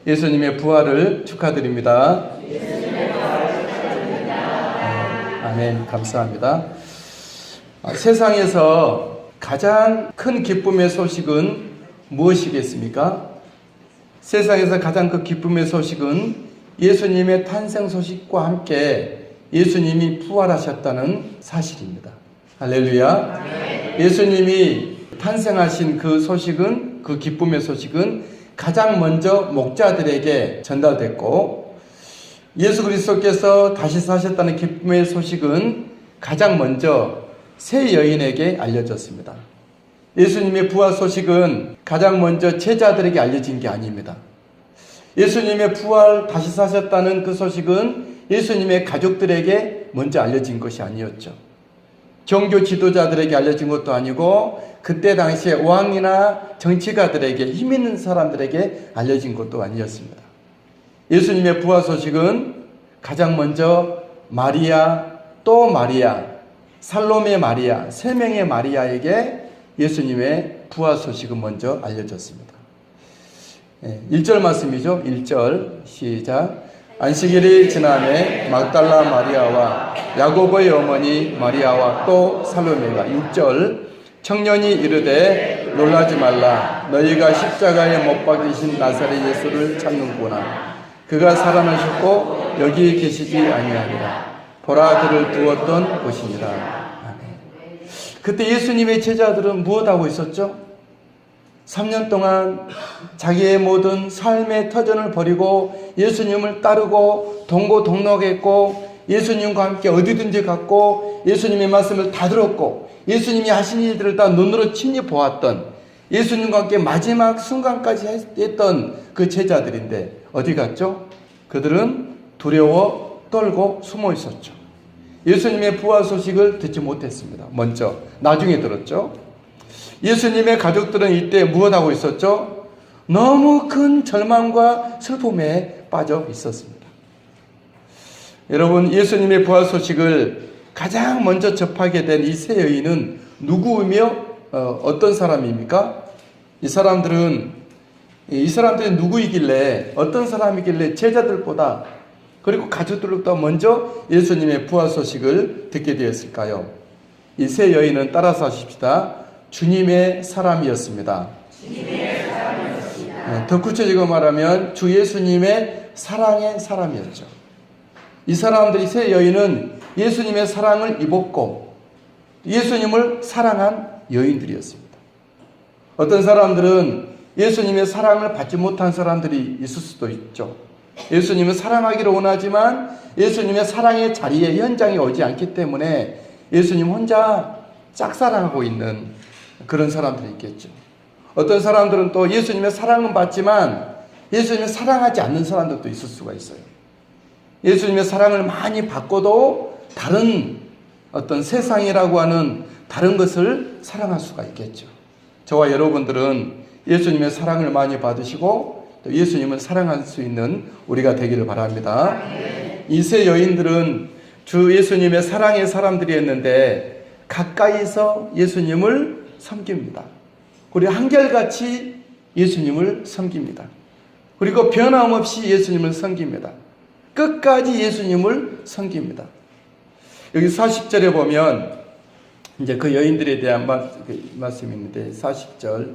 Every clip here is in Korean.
예수님의 부활을 축하드립니다. 아멘. 감사합니다. 세상에서 가장 큰 기쁨의 소식은 무엇이겠습니까? 세상에서 가장 큰 기쁨의 소식은 예수님의 탄생 소식과 함께 예수님이 부활하셨다는 사실입니다. 할렐루야. 예수님이 탄생하신 그 소식은, 그 기쁨의 소식은 가장 먼저 목자들에게 전달됐고, 예수 그리스도께서 다시 사셨다는 기쁨의 소식은 가장 먼저 세 여인에게 알려졌습니다. 예수님의 부활 소식은 가장 먼저 제자들에게 알려진 게 아닙니다. 예수님의 부활, 다시 사셨다는 그 소식은 예수님의 가족들에게 먼저 알려진 것이 아니었죠. 종교 지도자들에게 알려진 것도 아니고, 그때 당시에 왕이나 정치가들에게, 힘 있는 사람들에게 알려진 것도 아니었습니다. 예수님의 부활 소식은 가장 먼저 마리아, 또 마리아, 살로메 마리아, 세 명의 마리아에게 예수님의 부활 소식은 먼저 알려졌습니다. 1절 말씀이죠. 1절 시작. 안식일이 지남에 막달라 마리아와 야고보의 어머니 마리아와 또 살로메가. 6절. 청년이 이르되 놀라지 말라. 너희가 십자가에 못 박히신 나사렛 예수를 찾는구나. 그가 살아나셨고 여기 계시지 아니하니라. 보라, 그를 두었던 곳이니라. 아멘. 그때 예수님의 제자들은 무엇하고 있었죠? 3년 동안 자기의 모든 삶의 터전을 버리고 예수님을 따르고 동고동락했고, 예수님과 함께 어디든지 갔고, 예수님의 말씀을 다 들었고, 예수님이 하신 일들을 다 눈으로 친히 보았던, 예수님과 함께 마지막 순간까지 했던 그 제자들인데 어디 갔죠? 그들은 두려워 떨고 숨어 있었죠. 예수님의 부활 소식을 듣지 못했습니다. 먼저, 나중에 들었죠. 예수님의 가족들은 이때 무엇하고 있었죠? 너무 큰 절망과 슬픔에 빠져 있었습니다. 여러분, 예수님의 부활 소식을 가장 먼저 접하게 된 이 세 여인은 누구이며 어떤 사람입니까? 이 사람들이 누구이길래, 어떤 사람이길래 제자들보다, 그리고 가족들보다 먼저 예수님의 부활 소식을 듣게 되었을까요? 이 세 여인은 따라서 하십시다. 주님의 사람이었습니다. 더 구체적으로 말하면 주 예수님의 사랑의 사람이었죠. 이 사람들이, 세 여인은 예수님의 사랑을 입었고 예수님을 사랑한 여인들이었습니다. 어떤 사람들은 예수님의 사랑을 받지 못한 사람들이 있을 수도 있죠. 예수님을 사랑하기를 원하지만 예수님의 사랑의 자리에, 현장에 오지 않기 때문에 예수님 혼자 짝사랑하고 있는 그런 사람들이 있겠죠. 어떤 사람들은 또 예수님의 사랑은 받지만 예수님을 사랑하지 않는 사람들도 있을 수가 있어요. 예수님의 사랑을 많이 받고도 다른 어떤 세상이라고 하는 다른 것을 사랑할 수가 있겠죠. 저와 여러분들은 예수님의 사랑을 많이 받으시고 또 예수님을 사랑할 수 있는 우리가 되기를 바랍니다. 이 세 여인들은 주 예수님의 사랑의 사람들이었는데 가까이서 예수님을 섬깁니다. 그리고 한결같이 예수님을 섬깁니다. 그리고 변함없이 예수님을 섬깁니다. 끝까지 예수님을 섬깁니다. 여기 40절에 보면 이제 그 여인들에 대한 말씀이 있는데, 40절,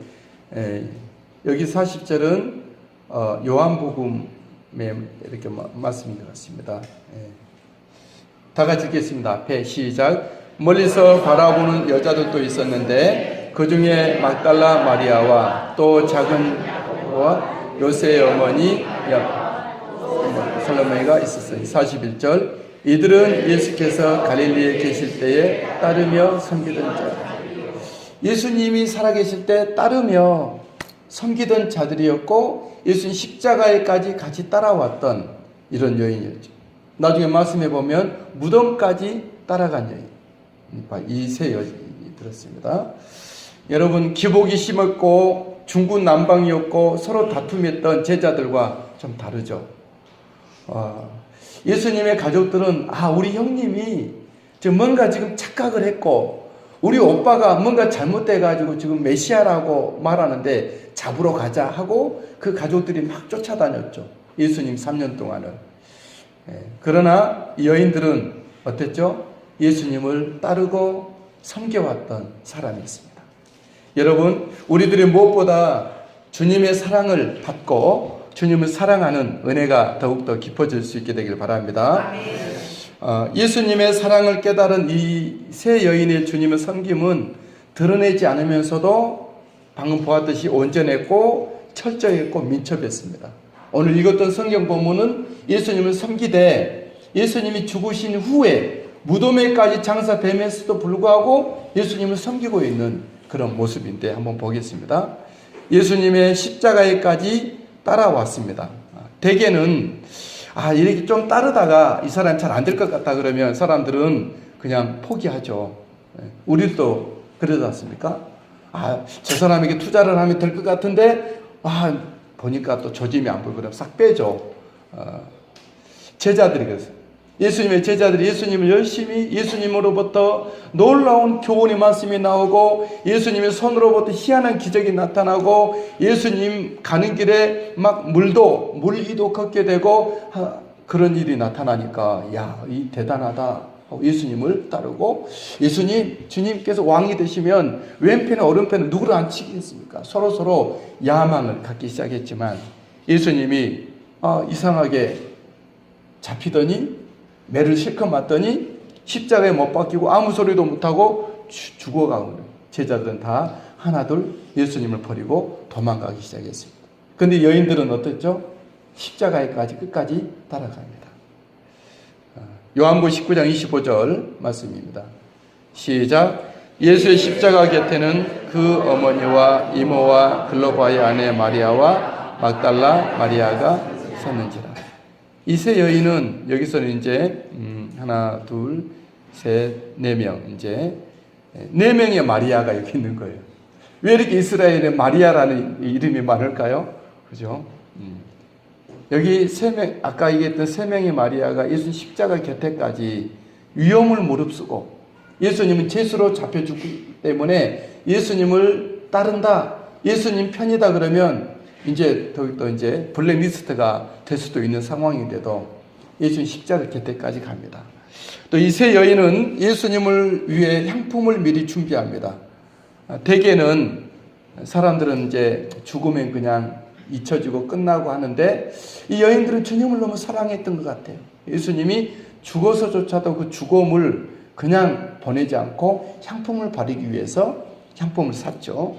여기 40절은 요한복음에 이렇게 말씀인 것 같습니다. 다 같이 읽겠습니다. 앞에 시작. 멀리서 바라보는 여자들도 있었는데 그 중에 막달라 마리아와 또 작은 야고보와 요새의 어머니 살로메가 있었어요. 41절. 이들은 예수께서 갈릴리에 계실 때에 따르며 섬기던 자. 예수님이 살아계실 때 따르며 섬기던 자들이었고 예수님 십자가에까지 같이 따라왔던 이런 여인이었죠. 나중에 말씀해 보면 무덤까지 따라간 여인. 이 세 여인이 들었습니다. 여러분, 기복이 심했고 중구난방이었고 서로 다툼했던 제자들과 좀 다르죠. 예수님의 가족들은 우리 형님이 뭔가 지금 착각을 했고 우리 오빠가 뭔가 잘못돼가지고 지금 메시아라고 말하는데 잡으러 가자 하고 그 가족들이 막 쫓아다녔죠. 예수님 3년 동안은. 그러나 이 여인들은 어땠죠? 예수님을 따르고 섬겨왔던 사람이었습니다. 여러분, 우리들이 무엇보다 주님의 사랑을 받고 주님을 사랑하는 은혜가 더욱더 깊어질 수 있게 되길 바랍니다. 예수님의 사랑을 깨달은 이 세 여인의 주님의 섬김은 드러내지 않으면서도 방금 보았듯이 온전했고 철저했고 민첩했습니다. 오늘 읽었던 성경 본문은 예수님을 섬기되 예수님이 죽으신 후에 무덤에까지 장사됨에서도 불구하고 예수님을 섬기고 있는 그런 모습인데 한번 보겠습니다. 예수님의 십자가에까지 따라왔습니다. 대개는 이렇게 좀 따르다가 이 사람 잘 안 될 것 같다 그러면 사람들은 그냥 포기하죠. 우리도 그러지 않습니까? 저 사람에게 투자를 하면 될 것 같은데 보니까 또 조짐이 안 보이고 그럼 싹 빼죠. 제자들이 그랬어요. 예수님의 제자들이 예수님을 열심히 예수님으로부터 놀라운 교훈의 말씀이 나오고 예수님의 손으로부터 희한한 기적이 나타나고 예수님 가는 길에 막 물이도 걷게 되고 그런 일이 나타나니까 이 대단하다 하고 예수님을 따르고 주님께서 왕이 되시면 왼편에 오른편에 누구를 앉히겠습니까? 서로 야망을 갖기 시작했지만 예수님이 이상하게 잡히더니 매를 실컷 맞더니 십자가에 못 박히고 아무 소리도 못하고 죽어가고 제자들은 다 하나둘 예수님을 버리고 도망가기 시작했습니다. 그런데 여인들은 어땠죠? 십자가에까지 끝까지 따라갑니다. 요한복음 19장 25절 말씀입니다. 시작. 예수의 십자가 곁에는 그 어머니와 이모와 글로바의 아내 마리아와 막달라 마리아가 섰는지라. 이 세 여인은 여기서는 이제 하나, 둘, 셋, 네 명 이제 네 명의 마리아가 여기 있는 거예요. 왜 이렇게 이스라엘에 마리아라는 이름이 많을까요? 그죠? 여기 세 명, 아까 얘기했던 세 명의 마리아가 예수님 십자가 곁에까지 위험을 무릅쓰고 예수님은 죄수로 잡혀 죽기 때문에 예수님을 따른다, 예수님 편이다 그러면 이제 더욱더 이제 블랙리스트가 될 수도 있는 상황인데도 예수님 십자가 곁에까지 갑니다. 또 이 세 여인은 예수님을 위해 향품을 미리 준비합니다. 대개는 사람들은 이제 죽으면 그냥 잊혀지고 끝나고 하는데 이 여인들은 주님을 너무 사랑했던 것 같아요. 예수님이 죽어서조차도 그 죽음을 그냥 보내지 않고 향품을 바르기 위해서 향품을 샀죠.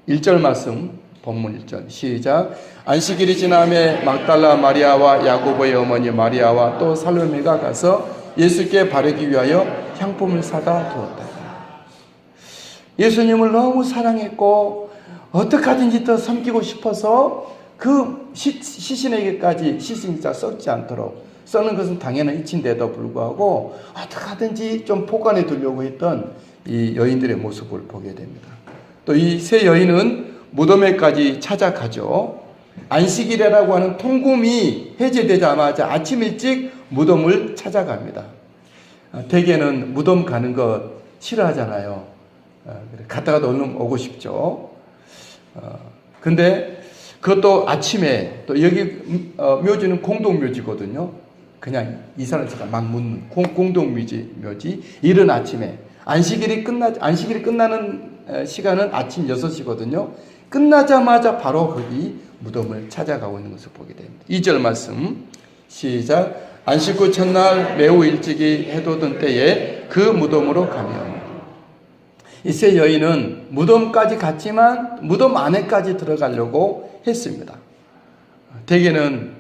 1절 말씀 본문 1절 시작. 안식일이 지남에 막달라 마리아와 야고보의 어머니 마리아와 또 살로메가 가서 예수께 바르기 위하여 향품을 사다 두었다. 예수님을 너무 사랑했고 어떻게 하든지 더 섬기고 싶어서 그 시신에게까지 시신자 썩지 않도록 썩는 것은 당연한 이치인데도 불구하고 어떻게 하든지 좀 보관해 두려고 했던 이 여인들의 모습을 보게 됩니다. 또 이 세 여인은 무덤에까지 찾아가죠. 안식일이라고 하는 통금이 해제되자마자 아침 일찍 무덤을 찾아갑니다. 대개는 무덤 가는 거 싫어하잖아요. 갔다가도 얼른 오고 싶죠. 근데 그것도 아침에 또 여기 묘지는 공동묘지거든요. 그냥 이사를 막 묻는 공동묘지 이른 아침에 안식일이 끝나는 시간은 아침 6시거든요. 끝나자마자 바로 거기 무덤을 찾아가고 있는 것을 보게 됩니다. 2절 말씀 시작. 안식 후 첫날 매우 일찍이 해돋 은 때에 그 무덤으로 가며 이 세 여인은 무덤까지 갔지만 무덤 안에까지 들어가려고 했습니다. 대개는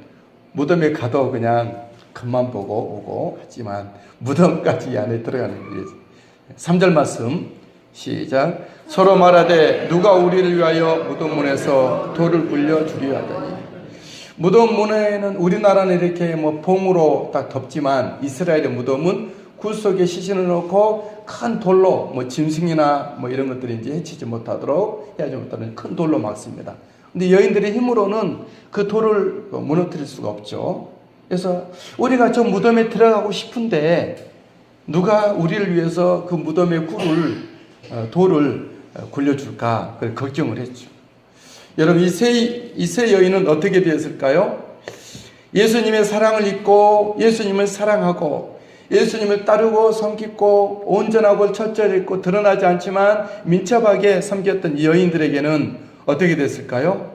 무덤에 가도 그냥 겉만 보고 오고 하지만 무덤까지 안에 들어가는 거예요. 3절 말씀 시작. 서로 말하되 누가 우리를 위하여 무덤 문에서 돌을 굴려 주려 하더니. 무덤 문에는 우리나라는 이렇게 봉으로 딱 덮지만 이스라엘의 무덤은 굴 속에 시신을 넣고 큰 돌로 짐승이나 이런 것들이 이제 해치지 못하도록 해야지 못하는 큰 돌로 막습니다. 근데 여인들의 힘으로는 그 돌을 무너뜨릴 수가 없죠. 그래서 우리가 저 무덤에 들어가고 싶은데 누가 우리를 위해서 그 무덤의 굴을 돌을 굴려줄까 걱정을 했죠. 여러분, 이 세 여인은 어떻게 되었을까요? 예수님의 사랑을 잊고 예수님을 사랑하고 예수님을 따르고 섬기고 온전하고 철저했고 드러나지 않지만 민첩하게 섬겼던 이 여인들에게는 어떻게 됐을까요?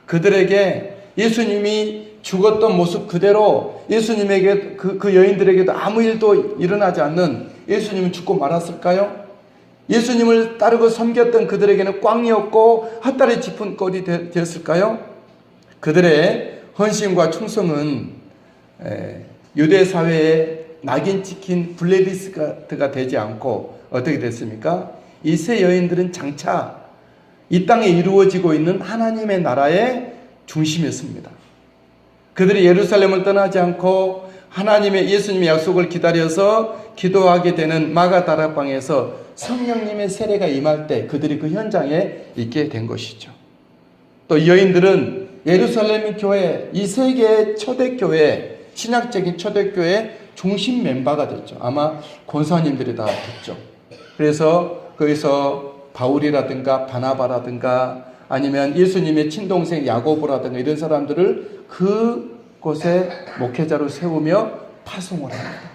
그들에게 예수님이 죽었던 모습 그대로 예수님에게 그 여인들에게도 아무 일도 일어나지 않는 예수님은 죽고 말았을까요? 예수님을 따르고 섬겼던 그들에게는 꽝이었고 핫다리 짚은 꼴이 되었을까요? 그들의 헌신과 충성은 유대 사회에 낙인 찍힌 블랙리스트가 되지 않고 어떻게 됐습니까? 이 세 여인들은 장차 이 땅에 이루어지고 있는 하나님의 나라의 중심이었습니다. 그들이 예루살렘을 떠나지 않고 하나님의 예수님의 약속을 기다려서 기도하게 되는 마가다락방에서 성령님의 세례가 임할 때 그들이 그 현장에 있게 된 것이죠. 또 이 여인들은 예루살렘 교회, 이 세계의 초대교회, 신학적인 초대교회 중심 멤버가 됐죠. 아마 권사님들이 다 됐죠. 그래서 거기서 바울이라든가 바나바라든가 아니면 예수님의 친동생 야고보라든가 이런 사람들을 그곳에 목회자로 세우며 파송을 합니다.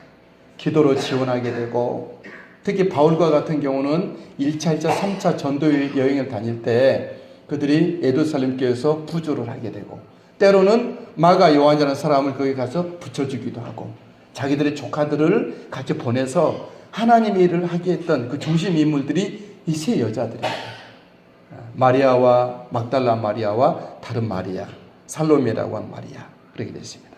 기도로 지원하게 되고, 특히 바울과 같은 경우는 1차, 2차, 3차 전도 여행을 다닐 때 그들이 예루살렘 교회에서 부조를 하게 되고, 때로는 마가 요한이라는 사람을 거기 가서 붙여주기도 하고, 자기들의 조카들을 같이 보내서 하나님의 일을 하게 했던 그 중심 인물들이 이 세 여자들입니다. 마리아와 막달라 마리아와 다른 마리아, 살로메라고 한 마리아, 그렇게 됐습니다.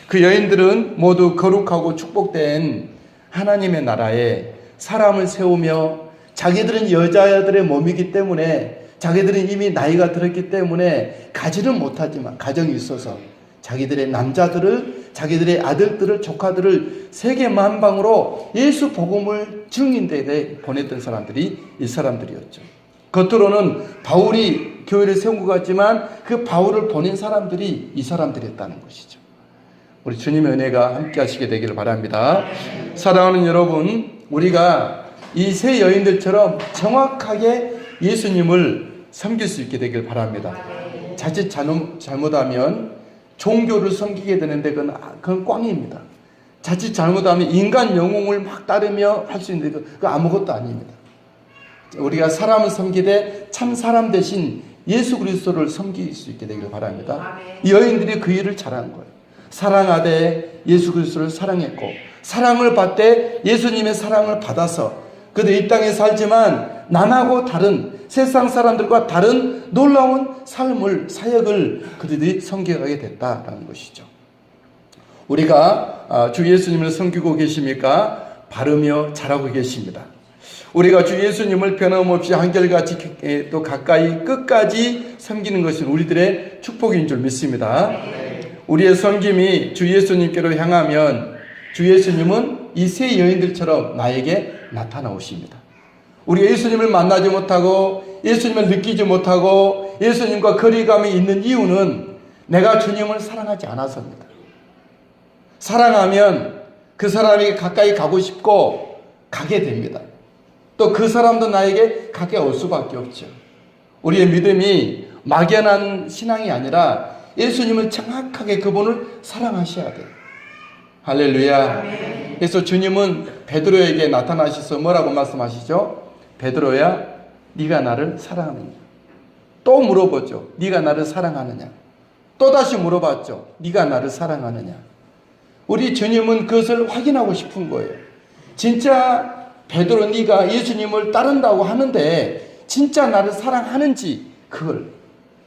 그 여인들은 모두 거룩하고 축복된 하나님의 나라에 사람을 세우며, 자기들은 여자들의 몸이기 때문에, 자기들은 이미 나이가 들었기 때문에 가지는 못하지만 가정이 있어서 자기들의 남자들을, 자기들의 아들들을, 조카들을 세계 만방으로 예수 복음을 증인되게 보냈던 사람들이 이 사람들이었죠. 겉으로는 바울이 교회를 세운 것 같지만 그 바울을 보낸 사람들이 이 사람들이었다는 것이죠. 우리 주님의 은혜가 함께 하시게 되기를 바랍니다. 사랑하는 여러분, 우리가 이 세 여인들처럼 정확하게 예수님을 섬길 수 있게 되길 바랍니다. 자칫 잘못하면 종교를 섬기게 되는데 그건 꽝입니다. 자칫 잘못하면 인간 영웅을 막 따르며 할 수 있는데 그거 아무것도 아닙니다. 우리가 사람을 섬기되 참 사람 대신 예수 그리스도를 섬길 수 있게 되길 바랍니다. 이 여인들이 그 일을 잘한 거예요. 사랑하되 예수 그리스도를 사랑했고, 사랑을 받되 예수님의 사랑을 받아서 그들 이 땅에 살지만 남하고 다른, 세상 사람들과 다른 놀라운 삶을, 사역을 그들이 섬겨가게 됐다라는 것이죠. 우리가 주 예수님을 섬기고 계십니까? 바르며 잘하고 계십니다. 우리가 주 예수님을 변함없이 한결같이 또 가까이 끝까지 섬기는 것은 우리들의 축복인 줄 믿습니다. 우리의 섬김이 주 예수님께로 향하면 주 예수님은 이 세 여인들처럼 나에게 나타나오십니다. 우리가 예수님을 만나지 못하고 예수님을 느끼지 못하고 예수님과 거리감이 있는 이유는 내가 주님을 사랑하지 않아서입니다. 사랑하면 그 사람에게 가까이 가고 싶고 가게 됩니다. 또 그 사람도 나에게 가까이 올 수밖에 없죠. 우리의 믿음이 막연한 신앙이 아니라 예수님을 정확하게 그분을 사랑하셔야 돼요. 할렐루야. 그래서 주님은 베드로에게 나타나셔서 뭐라고 말씀하시죠? 베드로야, 네가 나를 사랑하느냐? 또 물어보죠. 네가 나를 사랑하느냐? 또 다시 물어봤죠. 네가 나를 사랑하느냐? 우리 주님은 그것을 확인하고 싶은 거예요. 진짜 베드로, 네가 예수님을 따른다고 하는데 진짜 나를 사랑하는지, 그걸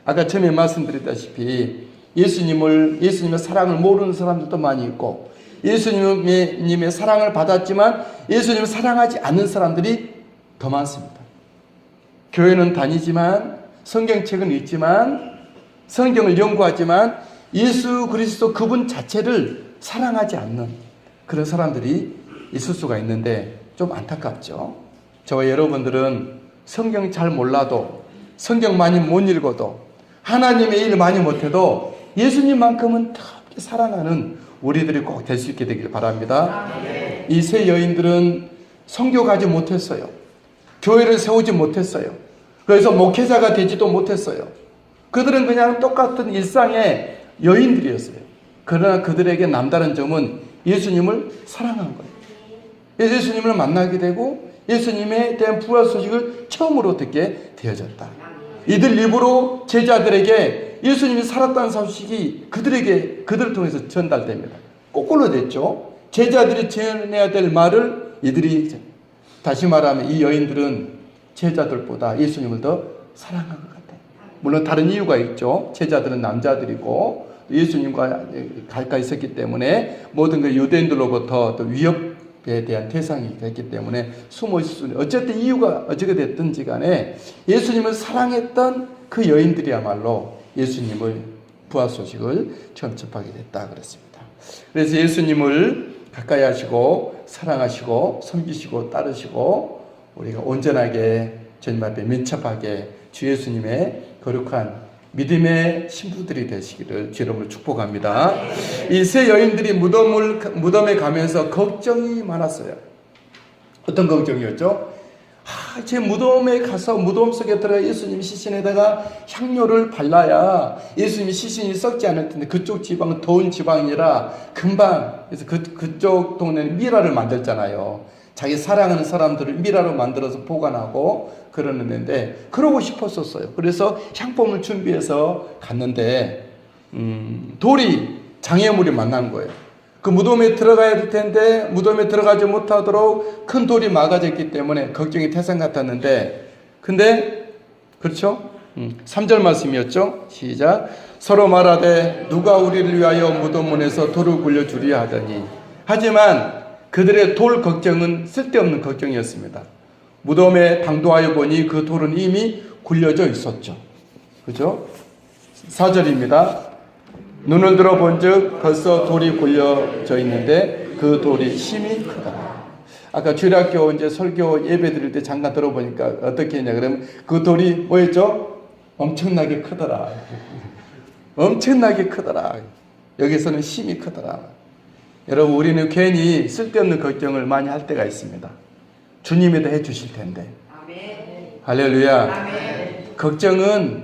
아까 처음에 말씀드렸다시피 예수님의 사랑을 모르는 사람들도 많이 있고, 예수님의 사랑을 받았지만 예수님을 사랑하지 않는 사람들이 더 많습니다. 교회는 다니지만, 성경책은 읽지만, 성경을 연구하지만 예수 그리스도 그분 자체를 사랑하지 않는 그런 사람들이 있을 수가 있는데 좀 안타깝죠. 저와 여러분들은 성경 잘 몰라도, 성경 많이 못 읽어도, 하나님의 일 많이 못해도 예수님만큼은 특히 사랑하는 우리들이 꼭 될 수 있게 되길 바랍니다. 이 세 여인들은 성교 가지 못했어요. 교회를 세우지 못했어요. 그래서 목회자가 되지도 못했어요. 그들은 그냥 똑같은 일상의 여인들이었어요. 그러나 그들에게 남다른 점은 예수님을 사랑한 거예요. 예수님을 만나게 되고 예수님에 대한 부활 소식을 처음으로 듣게 되어졌다. 이들 입으로 제자들에게 예수님이 살았다는 소식이 그들을 통해서 전달됩니다. 거꾸로 됐죠. 제자들이 전해야 될 말을 이들이, 다시 말하면 이 여인들은 제자들보다 예수님을 더 사랑한 것 같아요. 물론 다른 이유가 있죠. 제자들은 남자들이고 예수님과 가까이 있었기 때문에 모든 그 유대인들로부터 또 위협에 대한 대상이 됐기 때문에 숨어 있을 수 있는, 어쨌든 이유가 어찌게 됐든지 간에 예수님을 사랑했던 그 여인들이야말로 예수님을 부활 소식을 처음 접하게 됐다 그랬습니다. 그래서 예수님을 가까이 하시고 사랑하시고 섬기시고 따르시고 우리가 온전하게 주님 앞에 민첩하게 주 예수님의 거룩한 믿음의 신부들이 되시기를 주님으로 축복합니다. 이 세 여인들이 무덤에 가면서 걱정이 많았어요. 어떤 걱정이었죠? 제 무덤에 가서 무덤 속에 들어가 예수님 시신에다가 향료를 발라야 예수님이 시신이 썩지 않을 텐데, 그쪽 지방은 더운 지방이라 금방, 그래서 그쪽 동네는 미라를 만들잖아요. 자기 사랑하는 사람들을 미라로 만들어서 보관하고 그러는데, 그러고 싶었었어요. 그래서 향품을 준비해서 갔는데 돌이 장애물이 만난 거예요. 그 무덤에 들어가야 될 텐데 무덤에 들어가지 못하도록 큰 돌이 막아져 있기 때문에 걱정이 태산 같았는데, 근데 그렇죠? 3절 말씀이었죠. 시작. 서로 말하되 누가 우리를 위하여 무덤문에서 돌을 굴려주리야 하더니, 하지만 그들의 돌 걱정은 쓸데없는 걱정이었습니다. 무덤에 당도하여 보니 그 돌은 이미 굴려져 있었죠. 그죠? 4절입니다. 눈을 들어본 즉 벌써 돌이 굴려져 있는데 그 돌이 심히 크다. 아까 주일학교 이제 설교 예배 드릴 때 잠깐 들어보니까 어떻게 했냐 그러면 그 돌이 뭐였죠? 엄청나게 크더라. 엄청나게 크더라. 여기서는 심히 크더라. 여러분, 우리는 괜히 쓸데없는 걱정을 많이 할 때가 있습니다. 주님이 다 해주실 텐데. 아멘. 할렐루야. 아멘. 걱정은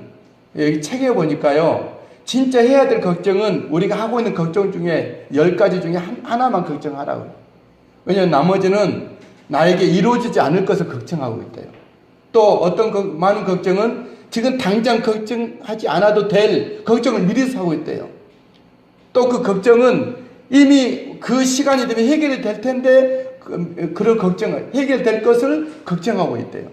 여기 책에 보니까요, 진짜 해야 될 걱정은 우리가 하고 있는 걱정 중에 10가지 중에 하나만 걱정하라고요. 왜냐하면 나머지는 나에게 이루어지지 않을 것을 걱정하고 있대요. 또 어떤 많은 걱정은 지금 당장 걱정하지 않아도 될 걱정을 미리서 하고 있대요. 또 그 걱정은 이미 그 시간이 되면 해결이 될 텐데 그런 걱정을, 해결될 것을 걱정하고 있대요.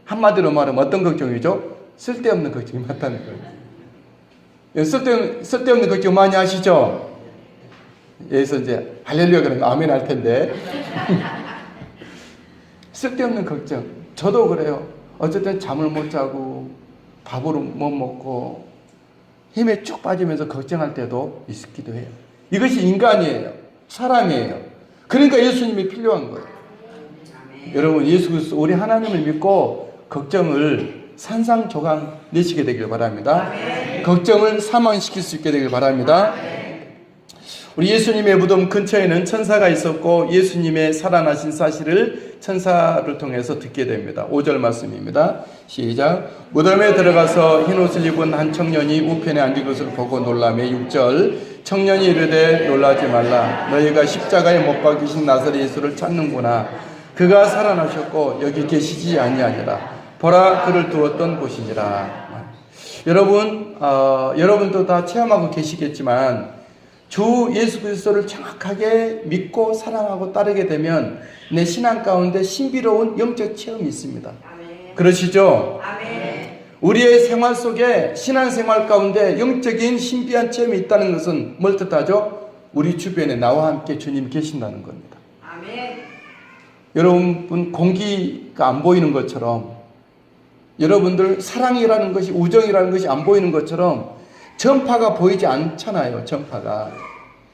한마디로 말하면 어떤 걱정이죠? 쓸데없는 걱정이 많다는 거예요. 쓸데없는 걱정 많이 하시죠? 여기서 이제 할렐루야 그러면 아멘 할 텐데. 쓸데없는 걱정. 저도 그래요. 어쨌든 잠을 못 자고 밥을 못 먹고 힘에 쭉 빠지면서 걱정할 때도 있기도 해요. 이것이 인간이에요. 사람이에요. 그러니까 예수님이 필요한 거예요. 여러분, 예수 그리스도 우리 하나님을 믿고 걱정을 산산조각 내시게 되길 바랍니다. 걱정을 사망시킬 수 있게 되길 바랍니다. 우리 예수님의 무덤 근처에는 천사가 있었고 예수님의 살아나신 사실을 천사를 통해서 듣게 됩니다. 5절 말씀입니다. 시작. 무덤에 들어가서 흰옷을 입은 한 청년이 우편에 앉은 것을 보고 놀라매. 6절. 청년이 이르되 놀라지 말라. 너희가 십자가에 못 박히신 나사렛 예수를 찾는구나. 그가 살아나셨고 여기 계시지 아니하니라. 보라, 그를 두었던 곳이니라. 여러분, 여러분도 다 체험하고 계시겠지만 주 예수 그리스도를 정확하게 믿고 사랑하고 따르게 되면 내 신앙 가운데 신비로운 영적 체험이 있습니다. 아멘. 그러시죠? 아멘. 우리의 생활 속에 신앙생활 가운데 영적인 신비한 체험이 있다는 것은 뭘 뜻하죠? 우리 주변에 나와 함께 주님이 계신다는 겁니다. 아멘. 여러분, 공기가 안 보이는 것처럼, 여러분들 사랑이라는 것이, 우정이라는 것이 안 보이는 것처럼 전파가 보이지 않잖아요. 전파가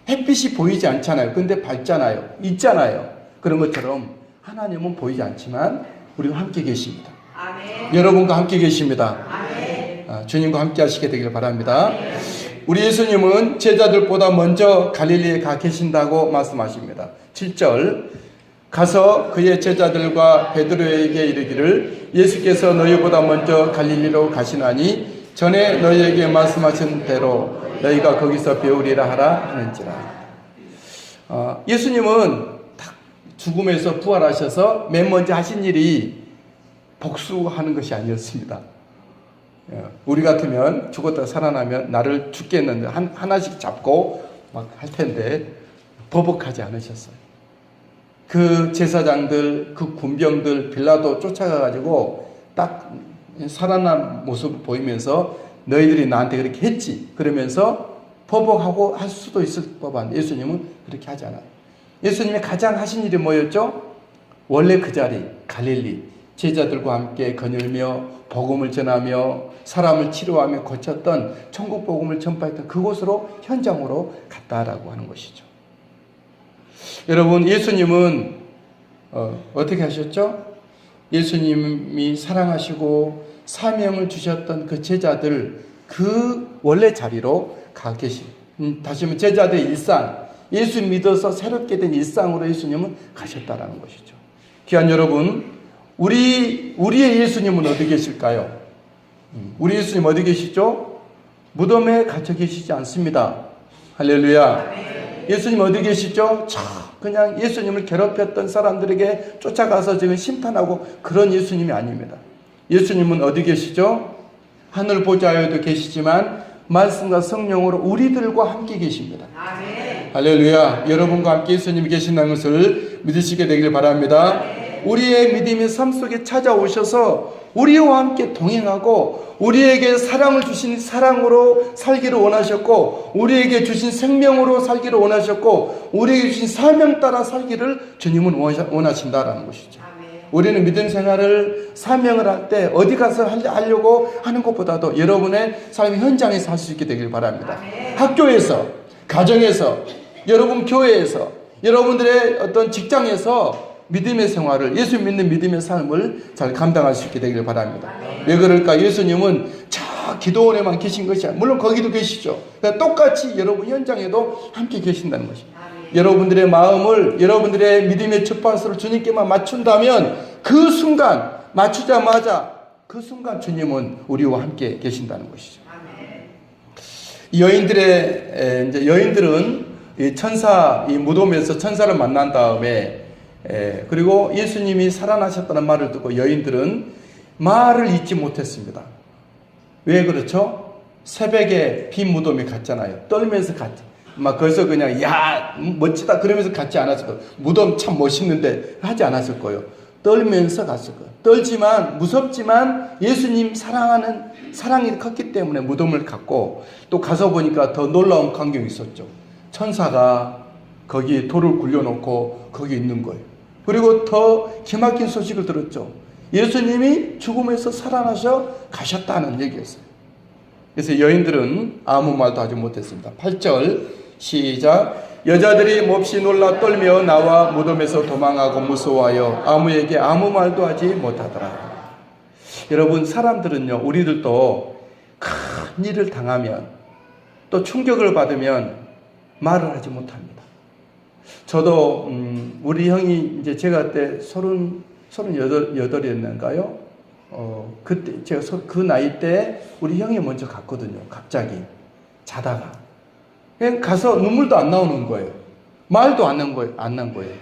햇빛이 보이지 않잖아요. 근데 밝잖아요. 있잖아요. 그런 것처럼 하나님은 보이지 않지만 우리와 함께 계십니다. 아멘. 여러분과 함께 계십니다. 아멘. 주님과 함께 하시게 되길 바랍니다. 아멘. 우리 예수님은 제자들보다 먼저 갈릴리에 가 계신다고 말씀하십니다. 7절. 가서 그의 제자들과 베드로에게 이르기를 예수께서 너희보다 먼저 갈릴리로 가시나니 전에 너희에게 말씀하신 대로 너희가 거기서 배우리라 하라 하는지라. 예수님은 딱 죽음에서 부활하셔서 맨 먼저 하신 일이 복수하는 것이 아니었습니다. 우리 같으면 죽었다 살아나면 나를 죽겠는데 하나씩 잡고 막 할 텐데 보복하지 않으셨어요. 그 제사장들, 그 군병들 빌라도 쫓아가가지고 딱 살아난 모습 보이면서 너희들이 나한테 그렇게 했지 그러면서 보복하고 할 수도 있을 법한데 예수님은 그렇게 하지 않아요. 예수님이 가장 하신 일이 뭐였죠? 원래 그 자리 갈릴리 제자들과 함께 거닐며 복음을 전하며 사람을 치료하며 고쳤던 천국 복음을 전파했던 그곳으로 현장으로 갔다라고 하는 것이죠. 여러분 예수님은 어떻게 하셨죠? 예수님이 사랑하시고 사명을 주셨던 그 제자들 그 원래 자리로 가 계신 다시 말하면 제자들의 일상 예수 믿어서 새롭게 된 일상으로 예수님은 가셨다라는 것이죠. 귀한 여러분 우리의 예수님은 어디 계실까요? 우리 예수님 어디 계시죠? 무덤에 갇혀 계시지 않습니다. 할렐루야. 예수님 어디 계시죠? 그냥 예수님을 괴롭혔던 사람들에게 쫓아가서 지금 심판하고 그런 예수님이 아닙니다. 예수님은 어디 계시죠? 하늘 보좌에도 계시지만 말씀과 성령으로 우리들과 함께 계십니다. 할렐루야. 여러분과 함께 예수님이 계신다는 것을 믿으시게 되길 바랍니다. 우리의 믿음의 삶 속에 찾아오셔서 우리와 함께 동행하고 우리에게 사랑을 주신 사랑으로 살기를 원하셨고 우리에게 주신 생명으로 살기를 원하셨고 우리에게 주신 사명 따라 살기를 주님은 원하신다라는 것이죠. 우리는 믿음 생활을 사명을 할 때 어디 가서 하려고 하는 것보다도 여러분의 삶의 현장에서 할 수 있게 되길 바랍니다. 학교에서, 가정에서, 여러분 교회에서, 여러분들의 어떤 직장에서 믿음의 생활을 예수 믿는 믿음의 삶을 잘 감당할 수 있게 되길 바랍니다. 왜 그럴까? 예수님은 저 기도원에만 계신 것이 아니라 물론 거기도 계시죠. 그러니까 똑같이 여러분 현장에도 함께 계신다는 것입니다. 여러분들의 마음을 여러분들의 믿음의 주파수를 주님께만 맞춘다면 그 순간 맞추자마자 그 순간 주님은 우리와 함께 계신다는 것이죠. 이 여인들은 이 천사 이 무덤에서 천사를 만난 다음에 그리고 예수님이 살아나셨다는 말을 듣고 여인들은 말을 잊지 못했습니다. 왜 그렇죠? 새벽에 빈 무덤에 갔잖아요. 떨면서 갔죠. 막 거기서 그냥 야 멋지다 그러면서 갔지 않았을 거예요. 무덤 참 멋있는데 하지 않았을 거예요. 떨면서 갔을 거예요. 떨지만 무섭지만 예수님 사랑이 컸기 때문에 무덤을 갔고 또 가서 보니까 더 놀라운 광경이 있었죠. 천사가 거기에 돌을 굴려놓고 거기 있는 거예요. 그리고 더 기막힌 소식을 들었죠. 예수님이 죽음에서 살아나셔 가셨다는 얘기였어요. 그래서 여인들은 아무 말도 하지 못했습니다. 8절 시작. 여자들이 몹시 놀라 떨며 나와 무덤에서 도망하고 무서워하여 아무에게 아무 말도 하지 못하더라. 여러분 사람들은요 우리들도 큰 일을 당하면 또 충격을 받으면 말을 하지 못합니다. 저도 우리 형이 이제 제가 그때 38이었는가요? 그때 제가 그 나이 때 우리 형이 먼저 갔거든요. 갑자기 자다가 그냥 가서 눈물도 안 나오는 거예요. 말도 안 난 거예요.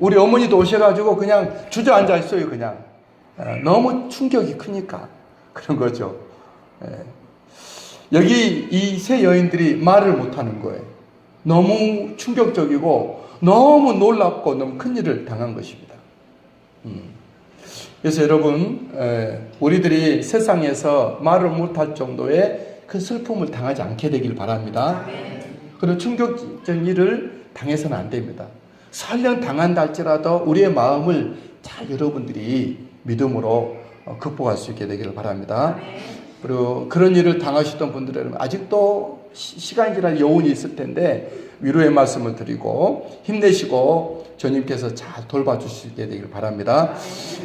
우리 어머니도 오셔가지고 그냥 주저앉아 있어요. 그냥 너무 충격이 크니까 그런 거죠. 여기 이 세 여인들이 말을 못하는 거예요. 너무 충격적이고 너무 놀랍고 너무 큰 일을 당한 것입니다. 그래서 여러분 우리들이 세상에서 말을 못할 정도의 그 슬픔을 당하지 않게 되길 바랍니다. 그리고 충격적인 일을 당해서는 안 됩니다. 설령 당한다 할지라도 우리의 마음을 잘 여러분들이 믿음으로 극복할 수 있게 되기를 바랍니다. 그리고 그런 일을 당하셨던 분들은 아직도 시간이 지나 여운이 있을 텐데 위로의 말씀을 드리고 힘내시고 주님께서 잘 돌봐주시게 되길 바랍니다.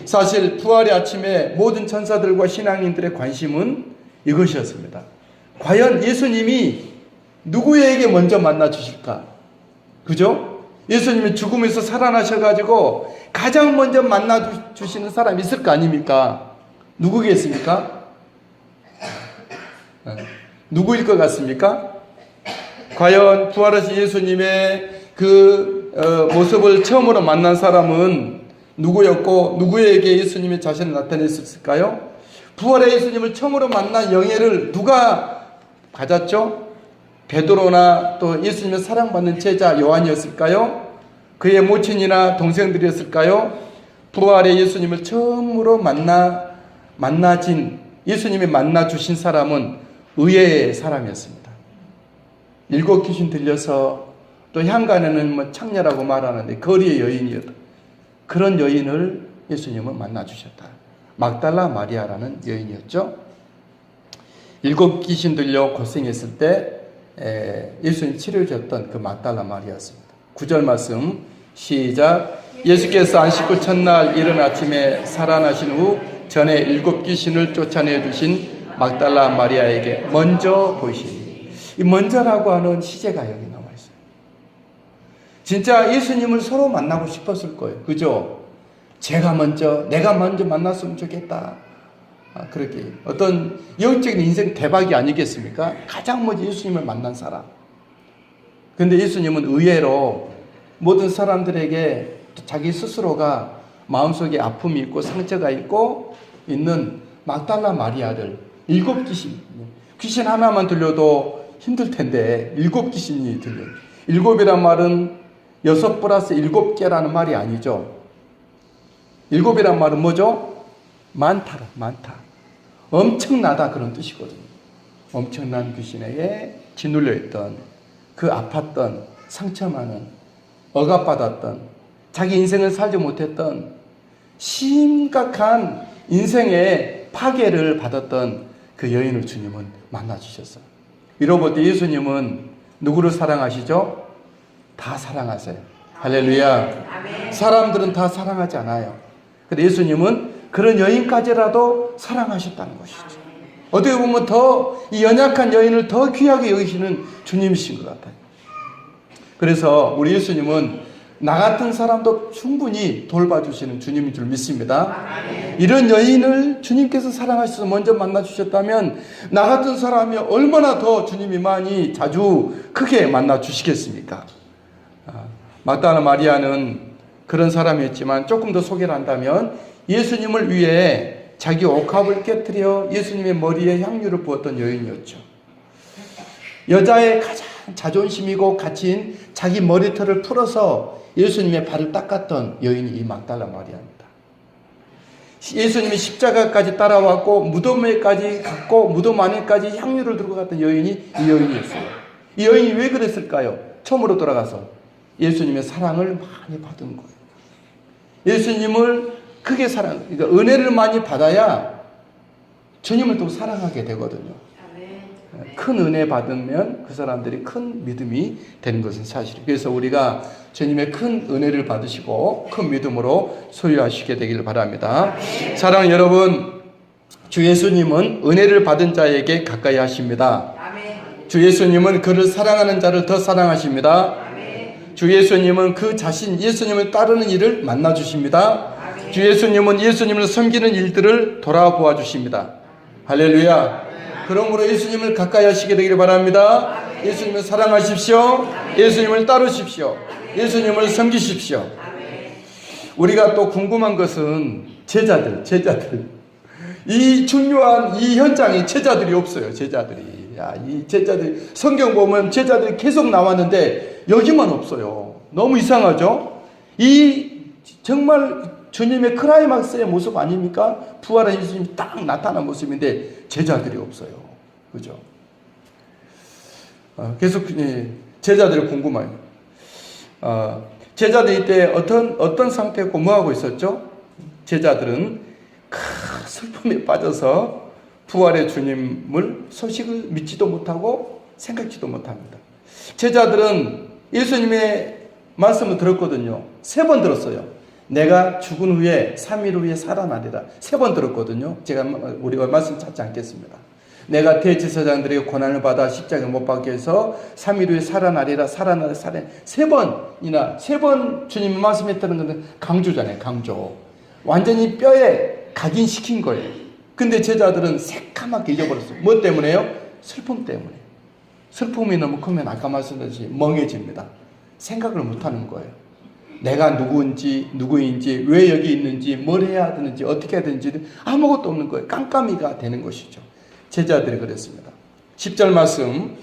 사실 부활의 아침에 모든 천사들과 신앙인들의 관심은 이것이었습니다. 과연 예수님이 누구에게 먼저 만나 주실까? 그죠? 예수님이 죽음에서 살아나셔가지고 가장 먼저 만나 주시는 사람이 있을 거 아닙니까? 누구겠습니까? 누구일 것 같습니까? 과연 부활하신 예수님의 그 모습을 처음으로 만난 사람은 누구였고 누구에게 예수님의 자신을 나타냈을까요? 부활의 예수님을 처음으로 만난 영예를 누가 가졌죠? 베드로나 또 예수님의 사랑받는 제자 요한이었을까요? 그의 모친이나 동생들이었을까요? 부활의 예수님을 처음으로 만나진 예수님이 만나 주신 사람은 의의 사람이었습니다. 7 귀신 들려서 또 향간에는 뭐 창녀라고 말하는데 거리의 여인이었다. 그런 여인을 예수님은 만나 주셨다. 막달라 마리아라는 여인이었죠. 7 귀신 들려 고생했을 때 예수님 치료해줬던 그 막달라 마리아였습니다. 9절 말씀 시작. 예수께서 안식구 첫날 이른 아침에 살아나신 후 전에 7 귀신을 쫓아내 주신 막달라 마리아에게 먼저 보이시니, 이 먼저라고 하는 시제가 여기 나와 있어요. 진짜 예수님을 서로 만나고 싶었을 거예요. 그죠? 내가 먼저 만났으면 좋겠다. 그렇게 어떤 영적인 인생 대박이 아니겠습니까? 가장 먼저 예수님을 만난 사람. 그런데 예수님은 의외로 모든 사람들에게 자기 스스로가 마음속에 아픔이 있고 상처가 있고 있는 막달라 마리아를 7 귀신 하나만 들려도 힘들 텐데 7 귀신이 들려요. 7이란 말은 6 플러스 7개라는 말이 아니죠. 7이란 말은 뭐죠? 많다. 엄청나다 그런 뜻이거든요. 엄청난 귀신에게 짓눌려 있던, 그 아팠던, 상처 많은, 억압받았던, 자기 인생을 살지 못했던 심각한 인생의 파괴를 받았던 그 여인을 주님은 만나주셨어요. 이러고 볼 때 예수님은 누구를 사랑하시죠? 다 사랑하세요. 할렐루야. 사람들은 다 사랑하지 않아요. 근데 예수님은 그런 여인까지라도 사랑하셨다는 것이죠. 어떻게 보면 더 이 연약한 여인을 더 귀하게 여기시는 주님이신 것 같아요. 그래서 우리 예수님은 나 같은 사람도 충분히 돌봐주시는 주님인 줄 믿습니다. 이런 여인을 주님께서 사랑하셔서 먼저 만나주셨다면 나 같은 사람이 얼마나 더 주님이 많이 자주 크게 만나주시겠습니까? 막달라 마리아는 그런 사람이었지만 조금 더 소개를 한다면 예수님을 위해 자기 옥합을 깨뜨려 예수님의 머리에 향유를 부었던 여인이었죠. 여자의 가장 자존심이고 가치인 자기 머리털을 풀어서 예수님의 발을 닦았던 여인이 이 막달라 마리아입니다. 예수님이 십자가까지 따라왔고 무덤에까지 갔고 무덤 안에까지 향유를 들고 갔던 여인이 이 여인이었어요. 이 여인이 왜 그랬을까요? 처음으로 돌아가서 예수님의 사랑을 많이 받은 거예요. 예수님을 크게 그러니까 은혜를 많이 받아야 주님을 또 사랑하게 되거든요. 큰 은혜 받으면 그 사람들이 큰 믿음이 되는 것은 사실이에요. 그래서 우리가 주님의 큰 은혜를 받으시고 큰 믿음으로 소유하시게 되기를 바랍니다. 사랑하는 여러분, 주 예수님은 은혜를 받은 자에게 가까이 하십니다. 주 예수님은 그를 사랑하는 자를 더 사랑하십니다. 주 예수님은 그 자신 예수님을 따르는 일을 만나 주십니다. 주 예수님은 예수님을 섬기는 일들을 돌아보아 주십니다. 할렐루야. 그러므로 예수님을 가까이 하시게 되기를 바랍니다. 예수님을 사랑하십시오. 예수님을 따르십시오. 예수님을 섬기십시오. 우리가 또 궁금한 것은 제자들. 이 중요한 이 현장에 제자들이 없어요. 이 제자들 성경 보면 제자들이 계속 나왔는데 여기만 없어요. 너무 이상하죠? 이 정말 주님의 클라이막스의 모습 아닙니까? 부활한 예수님이 딱 나타난 모습인데 제자들이 없어요. 그죠? 계속 제자들이 궁금해요. 제자들이 이때 어떤 상태였고 뭐하고 있었죠? 제자들은 큰 슬픔에 빠져서 부활의 주님을 소식을 믿지도 못하고 생각지도 못합니다. 제자들은 예수님의 말씀을 들었거든요. 3번 들었어요. 내가 죽은 후에 3일 후에 살아나리라. 3번 들었거든요. 우리가 말씀 찾지 않겠습니다. 내가 대제사장들에게 고난을 받아 십자가에 못 박게 해서 3일 후에 살아나리라. 세 번 주님이 말씀했다는 것은 강조잖아요. 강조. 완전히 뼈에 각인시킨 거예요. 근데 제자들은 새까맣게 잊어버렸어요. 뭐 때문에요? 슬픔 때문에. 슬픔이 너무 크면 아까 말씀드렸듯이 멍해집니다. 생각을 못하는 거예요. 내가 누구인지, 왜 여기 있는지, 뭘 해야 되는지, 어떻게 해야 되는지 아무것도 없는 거예요. 깜깜이가 되는 것이죠. 제자들이 그랬습니다. 10절 말씀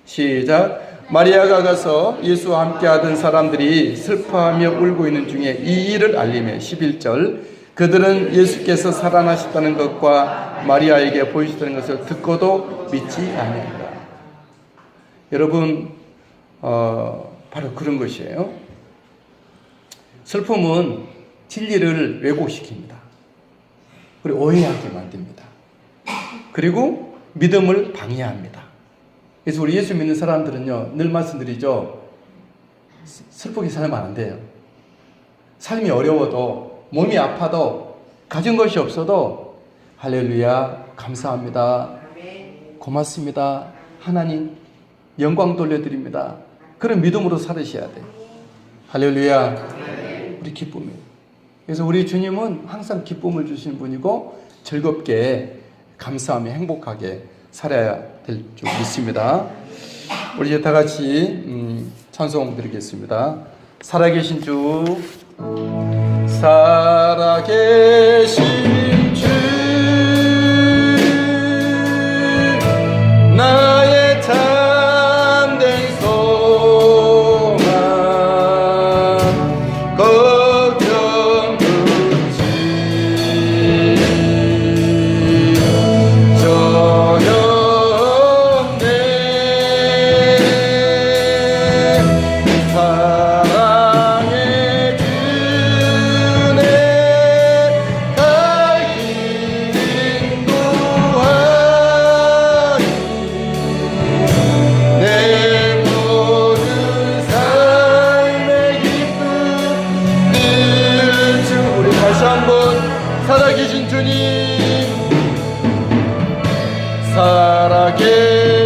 시작. 마리아가 가서 예수와 함께 하던 사람들이 슬퍼하며 울고 있는 중에 이 일을 알리며 11절 그들은 예수께서 살아나셨다는 것과 마리아에게 보이시다는 것을 듣고도 믿지 아니하니라. 여러분 바로 그런 것이에요. 슬픔은 진리를 왜곡시킵니다. 그리고 오해하게 만듭니다. 그리고 믿음을 방해합니다. 그래서 우리 예수 믿는 사람들은요, 늘 말씀드리죠. 슬프게 살면 안 돼요. 삶이 어려워도, 몸이 아파도, 가진 것이 없어도 할렐루야, 감사합니다, 고맙습니다, 하나님 영광 돌려드립니다. 그런 믿음으로 살으셔야 돼요. 할렐루야, 우리 기쁨이에요. 그래서 우리 주님은 항상 기쁨을 주시는 분이고 즐겁게 감사하며 행복하게 살아야 될 줄 믿습니다. 우리 이제 다 같이 찬송 드리겠습니다. 살아계신 주, 살아계신 주, 나의 참된 소망, 걱정 없이 살아계신 주님, 살아계신